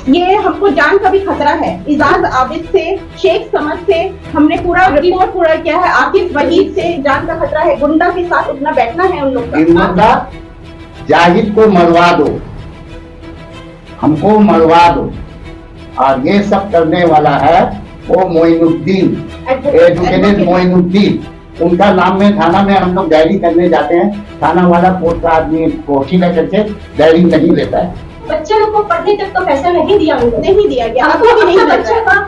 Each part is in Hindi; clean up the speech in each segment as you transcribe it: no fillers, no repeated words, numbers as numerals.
ये हमको जान का भी खतरा है। इजाज आबिद से, शेख समद से हमने पूरा रिपोर्ट पूरा किया है। आकिब वहीद से जान का खतरा है। गुंडा के साथ उतना बैठना है उन लोग का। जाहिद को मरवा दो, हमको मरवा दो। और ये सब करने वाला है वो मोइनुद्दीन, एडवोकेट मोइनुद्दीन। उनका नाम में थाना में हम लोग डायरी करने जाते हैं, थाना वाला कोर्ट का आदमी कोठी का करके डायरी नहीं लेता है। बच्चे लोग को पढ़ने तक तो पैसा नहीं दिया गया। आपको भी नहीं बच्चा का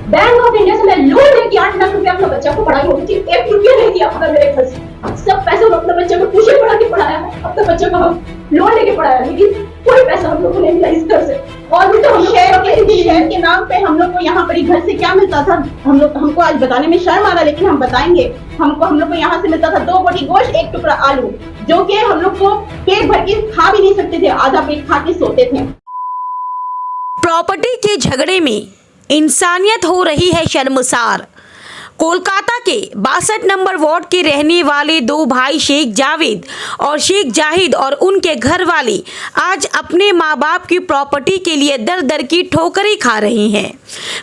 बैंक ऑफ इंडिया से मैं लोन लेके 8 लाख रुपया अपने बच्चा को पढ़ाई होती थी, 1 रुपया नहीं दिया अपना मेरे घर से। सब पैसे अपने बच्चे को ट्यूशन पढ़ा के पढ़ाया है, अपने बच्चे को हम लोन लेके पढ़ाया, लेकिन कोई पैसा हम लोग को नहीं मिला इस घर से। और भी तो हम शहर के नाम पे हम लोग को यहाँ पर घर से क्या मिलता था, हमको आज बताने में शर्म आ रहा, लेकिन हम बताएंगे। हम लोग को यहाँ से मिलता था 2 बोटी गोश्त, 1 टुकड़ा आलू, जो कि हम लोग को पेट भर के खा भी नहीं सकते थे, आधा पेट खा के सोते थे। प्रॉपर्टी के झगड़े में इंसानियत हो रही है शर्मसार। कोलकाता के 62 नंबर वार्ड के रहने वाले 2 भाई शेख जावेद और शेख जाहिद और उनके घर वाले आज अपने माँ बाप की प्रॉपर्टी के लिए दर दर की ठोकरें खा रहे हैं।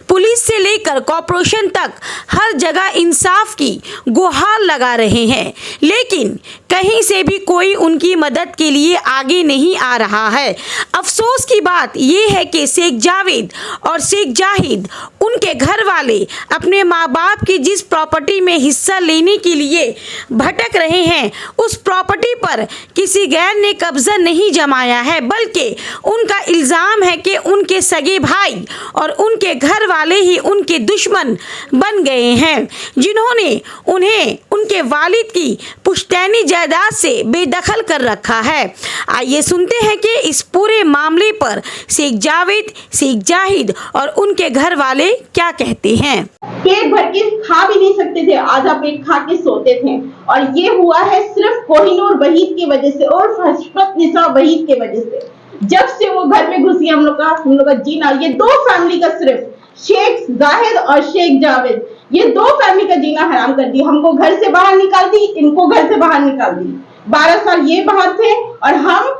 पुलिस से लेकर कॉर्पोरेशन तक हर जगह इंसाफ की गुहार लगा रहे हैं, लेकिन कहीं से भी कोई उनकी मदद के लिए आगे नहीं आ रहा है। अफसोस की बात यह है कि शेख जावेद और शेख जाहिद, उनके घर वाले अपने माँ बाप की जिस प्रॉपर्टी में हिस्सा लेने के लिए भटक रहे हैं, उस प्रॉपर्टी पर किसी गैर ने कब्जा नहीं जमाया है, बल्कि उनका इल्ज़ाम है कि उनके सगे भाई और उनके घर वाले ही उनके दुश्मन बन गए हैं, जिन्होंने उन्हें उनके वालिद की पुश्तैनी जायदाद से बेदखल कर रखा है। आइए सुनते हैं कि इस पूरे मामले पर शेख जावेद, शेख जाहिद और उनके घर वाले क्या कहते हैं। पेट भर के खा भी नहीं सकते थे, आधा पेट खा के सोते थे, और ये हुआ है सिर्फ कोहिनूर वहीद की वजह से और हशमत निसा वहीद की वजह से। जब से वो घर में घुसी हम लोग का जीना, ये 2 फैमिली का, सिर्फ शेख जाहिद और शेख जावेद, ये 2 फैमिली का जीना हराम कर दी। हमको घर से बाहर निकाल दी, इनको घर से बाहर निकाल दी। 12 साल ये बाहर थे और हम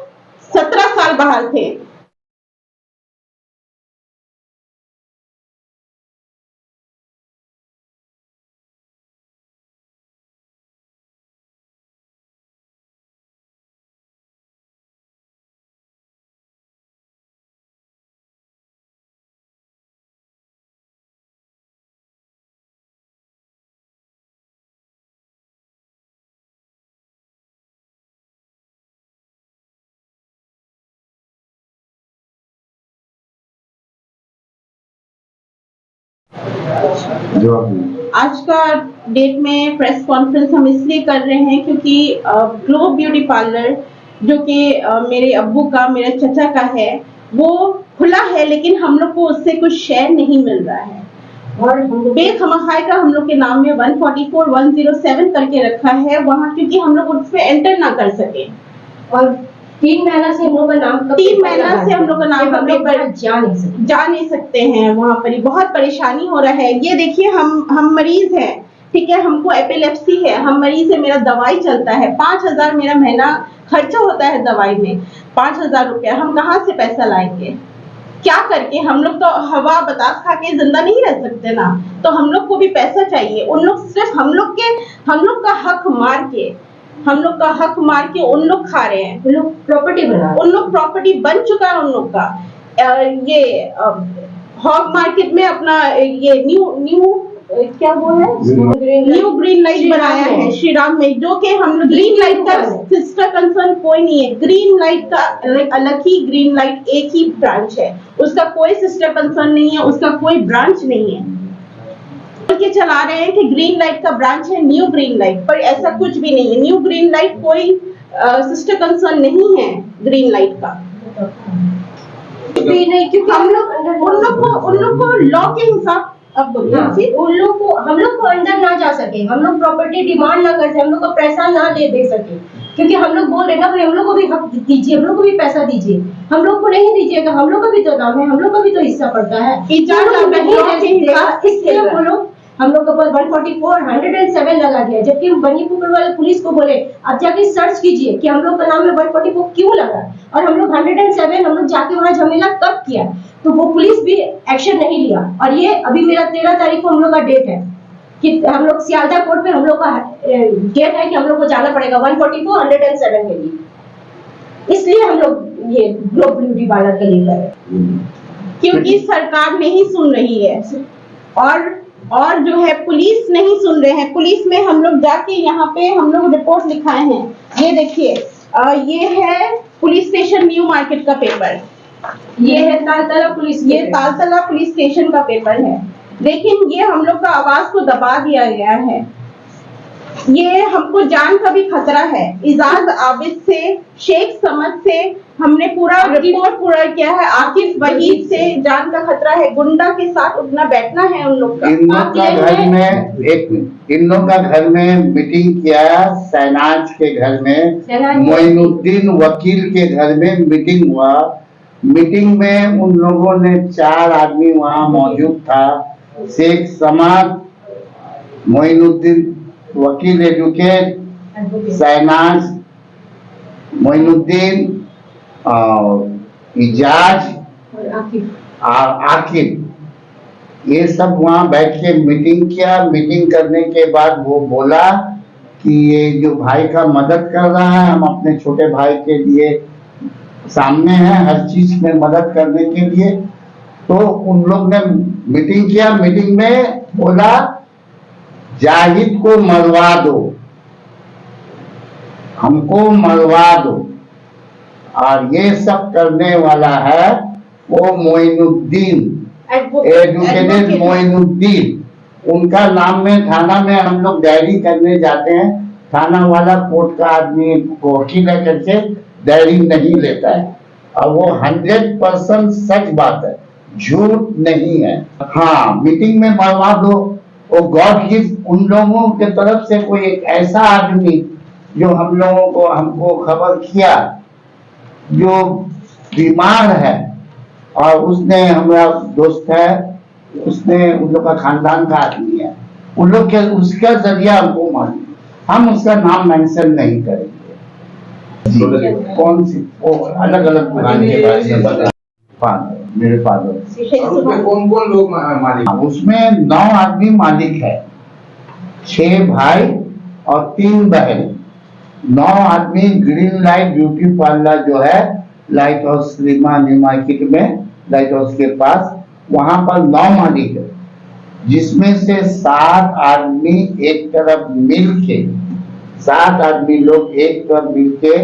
17 साल बाहर थे। आज का डेट में प्रेस कॉन्फ्रेंस हम इसलिए कर रहे हैं क्योंकि ग्लो ब्यूटी पार्लर, जो कि मेरे अब्बू का, मेरे चचा का है, वो खुला है, लेकिन हम लोग को उससे कुछ शेयर नहीं मिल रहा है। और बेखमखाई का हम लोग के नाम में 144-107 करके रखा है वहाँ, क्योंकि हम लोग उस पे एंटर ना कर सके। और 3 महीना से हम लोग का नाम 3 महीना से हम लोग का नाम जा नहीं सकते हैं। वहाँ पर बहुत परेशानी हो रहा है। ये देखिए, हम मरीज हैं, ठीक है, हमको एपिलेप्सी है, हम मरीज है, मेरा दवाई चलता है, 5000 मेरा महीना खर्चा होता है दवाई में, 5000 रुपया। हम कहाँ से पैसा लाएंगे, क्या करके? हम लोग तो हवा बतास खा के जिंदा नहीं रह सकते ना, तो हम लोग को भी पैसा चाहिए। उन लोग सिर्फ हम लोग का हक मार के उन लोग खा रहे हैं। उन लोग प्रॉपर्टी बन चुका है उन लोग का। ये हॉग मार्केट में अपना ये न्यू क्या वो है, न्यू ग्रीन लाइट बनाया है श्री राम में, जो कि हम लोग ग्रीन लाइट का सिस्टर कंसर्न कोई नहीं है। ग्रीन लाइट का अलग ही ग्रीन लाइट एक ही ब्रांच है, उसका कोई सिस्टर कंसर्न नहीं है, उसका कोई ब्रांच नहीं है। के चला रहे हैं कि ग्रीन लाइट का ब्रांच है न्यू ग्रीन लाइट, पर ऐसा कुछ भी नहीं है। न्यू ग्रीन लाइट कोई सिस्टर कंसर्न नहीं है ग्रीन लाइट का। नहीं, क्योंकि हम लोग उन लोग को लॉ के हिसाब, अब हम लोग को अंदर ना जा सके, हम लोग प्रॉपर्टी डिमांड ना कर सके, हम लोग को पैसा ना दे सके, क्योंकि हम लोग बोल रहे ना भाई हम लोग को भी हक दीजिए, हम लोग को भी पैसा दीजिए। हम लोग को नहीं दीजिएगा, हम लोग का भी तो नाम है, हम लोग का भी तो हिस्सा पड़ता है। इसलिए बोलो हम लोग के ऊपर 144 107 लगा दिया, जबकि हम बनीपुर वाले पुलिस को बोले आप जाके सर्च कीजिए कि हम लोग का नाम में 144 क्यों लगा, और हम लोग 107 हम लोग जाके वहां झमेला कब किया, तो वो पुलिस भी एक्शन नहीं लिया। और ये अभी मेरा 13 तारीख को हम लोग का डेट है कि हम लोग सियालदा कोर्ट पे हम लोग का डेट है कि हम लोग को जाना पड़ेगा 144 107 के लिए, इसलिए हम लोग ये ग्लोब ब्यूटी पार्लर के लिए कर रहे हैं। क्योंकि सरकार नहीं सुन रही है और जो है पुलिस नहीं सुन रहे हैं। पुलिस में हम लोग जाके यहाँ पे हम लोग रिपोर्ट लिखाए हैं, ये देखिए ये है पुलिस स्टेशन न्यू मार्केट का पेपर, ये है तालतला पुलिस, ये तालतला पुलिस स्टेशन का पेपर है, लेकिन ये हम लोग का आवाज को दबा दिया गया है। ये हमको जान का भी खतरा है। इजाज आबिद से, शेख समद से हमने पूरा रिपोर्ट पूरा किया है, आकिफ वहीद से जान का खतरा है, गुंडा के साथ उठना बैठना है उन लोग का। इन लोग का घर में इन लोग का घर में मीटिंग किया, शहनाज के घर में, मोइनुद्दीन वकील के घर में मीटिंग हुआ। मीटिंग में उन लोगों ने 4 आदमी वहाँ मौजूद था, शेख समद, मोइनुद्दीन वकील एडवोकेट, शहनाज, मोइनुद्दीन और इजाज और आकिब, ये सब वहाँ बैठ के मीटिंग किया। मीटिंग करने के बाद वो बोला कि ये जो भाई का मदद कर रहा है, हम अपने छोटे भाई के लिए सामने हैं हर चीज में मदद करने के लिए। तो उन लोग ने मीटिंग किया, मीटिंग में बोला जाहिद को मरवा दो, हमको मरवा दो, और ये सब करने वाला है वो मोइनुद्दीन, एडवोकेट मोइनुद्दीन। उनका नाम में थाना में हम लोग डायरी करने जाते हैं, थाना वाला कोर्ट का आदमी वकील है करके डायरी नहीं लेता है, और वो 100% सच बात है, झूठ नहीं है। हाँ, मीटिंग में मरवा दो, वो गॉड गिफ्ट उन लोगों के तरफ से कोई एक ऐसा आदमी जो हम लोगों को हमको खबर किया जो बीमार है, और उसने हमारा दोस्त है, उसने उन लोग का खानदान का आदमी है, उन लोग के उसका जरिया हमको मालूम, हम उसका नाम मेंशन नहीं करेंगे। कौन सी वो अलग अलग दुकान के बारे में मेरे फादर। कौन लोग मालिक? उसमें 9 आदमी मालिक है, 6 भाई और 3 बहन। 9 आदमी ग्रीन लाइट ब्यूटी पार्लर जो है लाइट हाउस न्यू मार्केट में, लाइट हाउस के पास, वहां पर 9 मालिक है, जिसमें से 7 आदमी एक तरफ मिल के, 7 आदमी लोग एक तरफ मिल के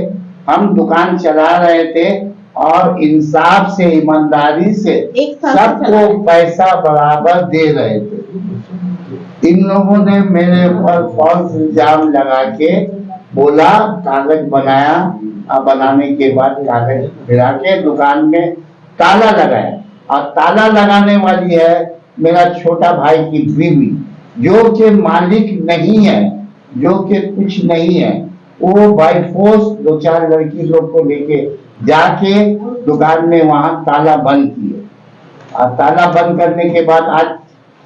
हम दुकान चला रहे थे, और इंसाफ से, ईमानदारी से सबको पैसा बराबर दे रहे थे। इन लोगों ने मेरे ऊपर फॉल्स इल्जाम लगा के बोला, कागज बनाया, और बनाने के बाद कागज गिरा के दुकान में ताला लगाया, और ताला लगाने वाली है मेरा छोटा भाई की बीवी, जो कि मालिक नहीं है, जो कि कुछ नहीं है। वो बाई फोर्स 2-4 लड़की लोग को लेके जाके दुकान में वहां ताला बंद किए, और ताला बंद करने के बाद आज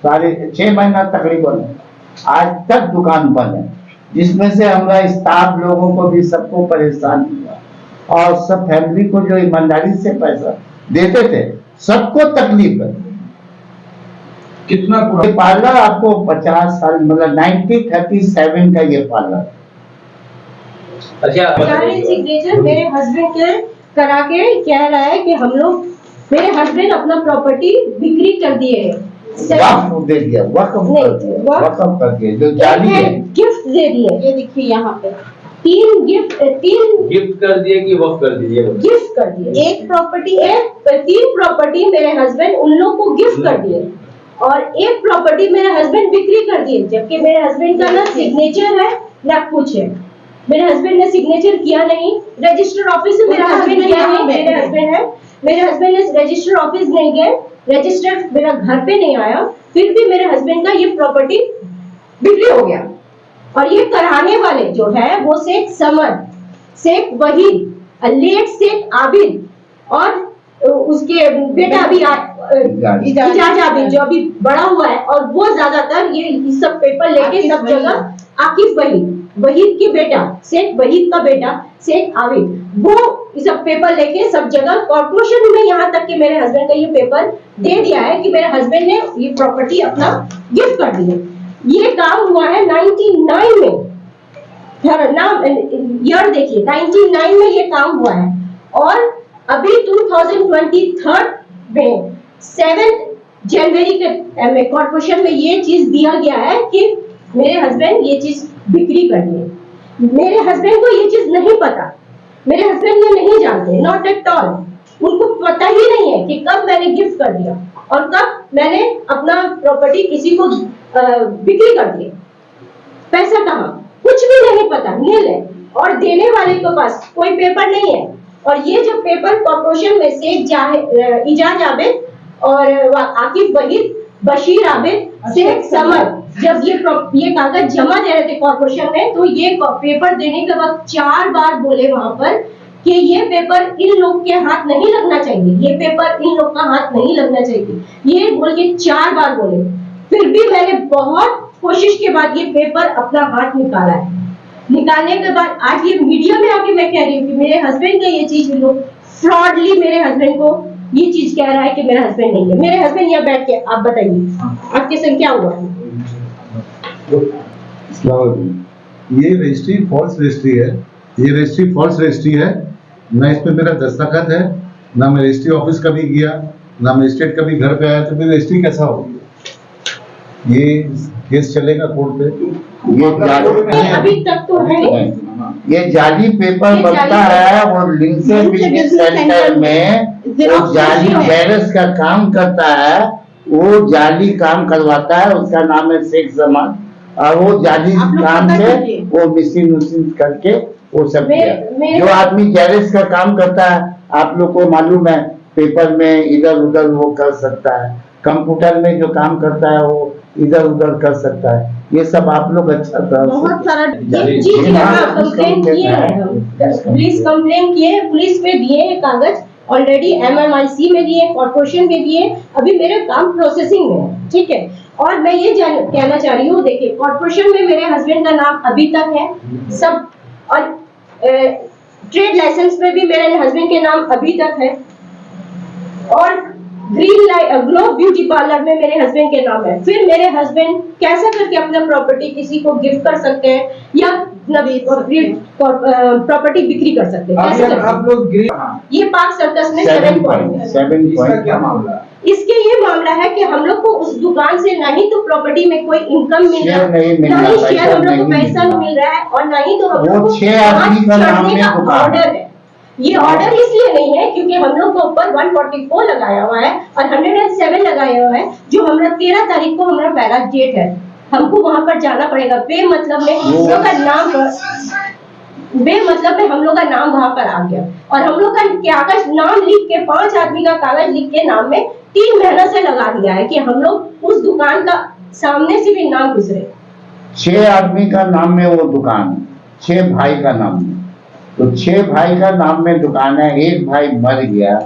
6.5 महीना तकरीबन आज तक दुकान बंद है, जिसमें से हमारा स्टाफ लोगों को भी सबको परेशान किया, और सब फैमिली को जो ईमानदारी से पैसा देते थे सबको तकलीफ है। कितना पार्लर आपको 50 साल, मतलब 1937 का ये पार्लर। अच्छा, सिग्नेचर मेरे हस्बैंड के करा के कह रहा है कि हम लोग, मेरे हस्बैंड अपना प्रॉपर्टी बिक्री कर दिए है, वक्फ दे दिया, वक्फ कर दिया, जो जाली है, गिफ्ट दे दिए। ये देखिए यहाँ पे 3 गिफ्ट कर दिए कि वक्फ कर दिए? गिफ्ट कर दिए। एक प्रॉपर्टी 3 प्रॉपर्टी मेरे हस्बैंड उन लोग को गिफ्ट कर दिए, और 1 प्रॉपर्टी मेरे हस्बैंड बिक्री कर दिए, जबकि मेरे हस्बैंड का ना सिग्नेचर है ना कुछ है। मेरे हस्बैंड ने सिग्नेचर किया नहीं, रजिस्टर ऑफिस से मेरा हस्बैंड किया नहीं, मेरे हस्बैंड है, मेरे हस्बैंड ने रजिस्टर ऑफिस नहीं गए, रजिस्टर मेरा घर पे नहीं आया, फिर भी मेरे हस्बैंड का ये प्रॉपर्टी बिक्री हो गया। और ये कराने वाले जो है वो शेख समद, शेख वहीद, लेट शेख आबिद और उसके बेटा अभी इजाज आबिद जो अभी बड़ा हुआ है, और वो ज्यादातर ये सब पेपर लेके सब जगह आकिफ वहीद के बेटा, शेख वहीद का बेटा शेख आबिद, वो सब पेपर लेके सब जगह कॉर्पोरेशन में, यहाँ तक कि मेरे हस्बैंड का ये पेपर दे दिया है कि मेरे हस्बैंड ने ये प्रॉपर्टी अपना गिफ्ट कर दी है। ये काम हुआ है 99 में, नाम ईयर देखिए, 99 में ये काम हुआ है, और अभी 2023 में 7 जनवरी के कॉर्पोरेशन में ये चीज दिया गया है कि मेरे हस्बैंड ये चीज बिक्री करनी है। मेरे हस्बैंड को ये चीज नहीं पता, मेरे हस्बैंड ये नहीं जानते, नॉट एट ऑल, उनको पता ही नहीं है कि कब मैंने गिफ्ट कर दिया और कब मैंने अपना प्रॉपर्टी किसी को बिक्री कर दिया। पैसा कहाँ, कुछ भी नहीं पता, नील है, और देने वाले के पास कोई पेपर नहीं है। और ये जो पेपर कॉर्पोरेशन में शेख इजाज आबिद और आकिफ वहीद, बशीर आबिद, शेख समद, जब ये कागज जमा दे रहे थे कॉर्पोरेशन में, तो ये पेपर देने के बाद 4 बार बोले वहां पर कि ये पेपर इन लोग के हाथ नहीं लगना चाहिए, ये पेपर इन लोग का हाथ नहीं लगना चाहिए, ये बोल के 4 बार बोले। फिर भी मैंने बहुत कोशिश के बाद ये पेपर अपना हाथ निकाला है। निकालने के बाद आज ये मीडिया में आके मैं कह रही हूँ कि मेरे हस्बैंड का ये चीज लोग फ्रॉडली मेरे हस्बैंड को ये चीज कह रहा है कि मेरा हस्बैंड नहीं है। मेरे हस्बैंड यहाँ बैठ के आप बताइए आपके संग क्या हुआ है? ये रजिस्ट्री फॉल्स रजिस्ट्री है, ये रजिस्ट्री फॉल्स रजिस्ट्री है, ना इसमें मेरा दस्तखत है, ना मैं रजिस्ट्री ऑफिस कभी गया, ना मजिस्ट्रेट कभी घर पे आया, तो मेरी रजिस्ट्री कैसा होगी? ये केस चलेगा कोर्ट पे। ये अभी तक तो है, ये जाली पेपर बनता है और लिंसे बिजनेस सेंटर में वो जाली गैरेज का काम करता है, वो जाली काम करवाता है, उसका नाम है शेख जमान, और वो जाली काम से वो मशीन करके वो सब किया। जो आदमी गैरेज का काम करता है, आप लोग को मालूम है, पेपर में इधर उधर वो कर सकता है, कंप्यूटर में जो काम करता है वो इधर उधर कर सकता है। ये सब आप लोग अच्छा बहुत सारा जी कंप्लेन किए हैं, पुलिस कंप्लेन किए, पुलिस पे दिए हैं कागज ऑलरेडी, MMIC में दिए, कॉर्पोरेशन में दिए, अभी मेरे काम प्रोसेसिंग में है, ठीक है। और मैं ये कहना चाह रही हूँ, देखिए कॉर्पोरेशन में मेरे हस्बैंड का नाम अभी तक है सब, और ट्रेड लाइसेंस में भी मेरे हस्बैंड के नाम अभी तक है, और ग्लो ब्यूटी पार्लर में मेरे हस्बैंड के नाम है। फिर मेरे हस्बैंड कैसे करके अपना प्रॉपर्टी किसी को गिफ्ट कर सकते हैं या प्रॉपर्टी बिक्री कर सकते हैं? कैसे आप लोग ये पार्क सर्कस में 7 पॉइंट, इसका क्या मामला है? इसके ये मामला है कि हम लोग को उस दुकान से ना ही तो प्रॉपर्टी में कोई इनकम मिल रहा है, ना ही शेयर हम लोग को पैसा मिल रहा है, और ना ही तो हम लोग को 6 आदमी का नाम में ऑर्डर है। ये ऑर्डर इसलिए नहीं है क्योंकि हम लोग को ऊपर 144 लगाया हुआ है और 107 लगाया हुआ है, जो हमारा 13 तारीख को हमारा पहला डेट है, हमको वहां पर जाना पड़ेगा। बेमतलब में हम लोग का नाम हम लोग का नाम वहां पर आ गया, और हम लोग का कागज नाम लिख के 5 आदमी का कागज लिख के नाम में 3 महीना से लगा दिया है कि हम लोग उस दुकान का सामने से भी नाम गुजरे। 6 आदमी का नाम में वो दुकान, 6 भाई का नाम में, तो 6 भाई का नाम में दुकान है। एक भाई मर गया,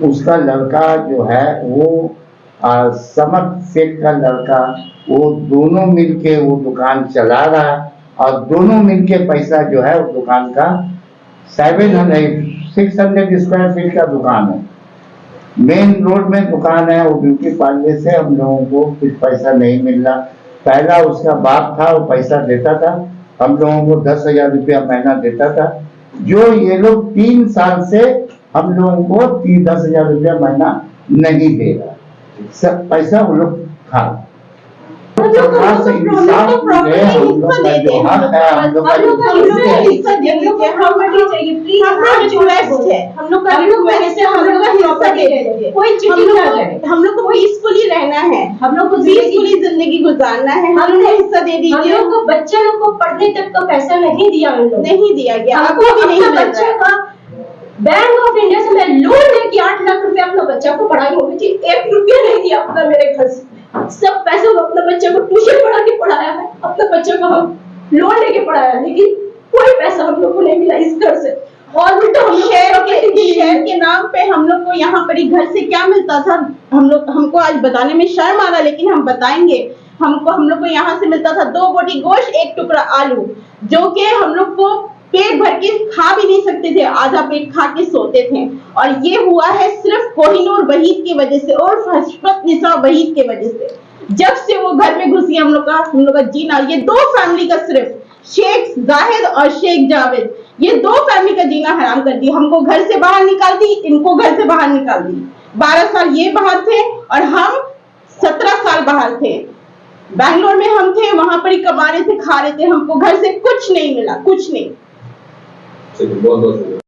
उसका लड़का जो है वो समद शेख का लड़का, वो दोनों मिलके वो दुकान चला रहा है, और दोनों मिलके पैसा जो है वो दुकान का 600 स्क्वायर फीट का दुकान है, मेन रोड में दुकान है। वो ब्यूटी पार्लर से हम लोगों को कुछ पैसा नहीं मिल रहा। पहला उसका बाप था, वो पैसा देता था, हम लोगों को 10,000 रुपया महीना देता था, जो ये लोग 3 साल से हम लोगों को 10,000 रुपया महीना नहीं दे रहा, सब पैसा वो लोग खा। हम लोग को पीसफुली रहना है, हम लोग को पीसफुली जिंदगी गुजारना है, हमने हिस्सा दे दीजिए। हम लोग को बच्चे लोग को पढ़ने तक का पैसा नहीं दिया, नहीं दिया गया, आपको भी नहीं बच्चे का बैंक ऑफ इंडिया से मैं लोन लेके 8 लाख रुपया अपना बच्चा को पढ़ाई होगी थी, 1 रुपया नहीं दिया अपना मेरे घर से। सब पैसे अपने बच्चे को ट्यूशन पढ़ा के पढ़ाया है, अपने बच्चे को हम लोन लेके पढ़ाया, लेकिन कोई पैसा हम लोग को नहीं मिला इस घर से। और उल्टा हम लोग शेयर के नाम पे हम लोग को यहाँ पर ही घर से क्या मिलता था, हमको आज बताने में शर्म आ रहा, लेकिन हम बताएंगे। हम लोग को यहाँ से मिलता था 2 बोटी गोश्त, 1 टुकड़ा आलू, जो कि हम लोग को पेट भर के खा भी नहीं सकते थे, आधा पेट खा के सोते थे। और ये हुआ है सिर्फ कोहिनूर वहीद की वजह से और हशमत निसा वहीद की वजह से। जब से वो घर में घुसी हम लोग का जीना, ये 2 फैमिली का, सिर्फ शेख जाहिद और शेख जावेद, ये 2 फैमिली का जीना हराम कर दी। हमको घर से बाहर निकाल दी, इनको घर से बाहर निकाल दी। 12 साल ये बाहर थे और हम 17 साल बाहर थे। बैंगलोर में हम थे, वहां पर ही कमा रहे थे, खा रहे थे, हमको घर से कुछ नहीं मिला, कुछ नहीं। बहुत बहुत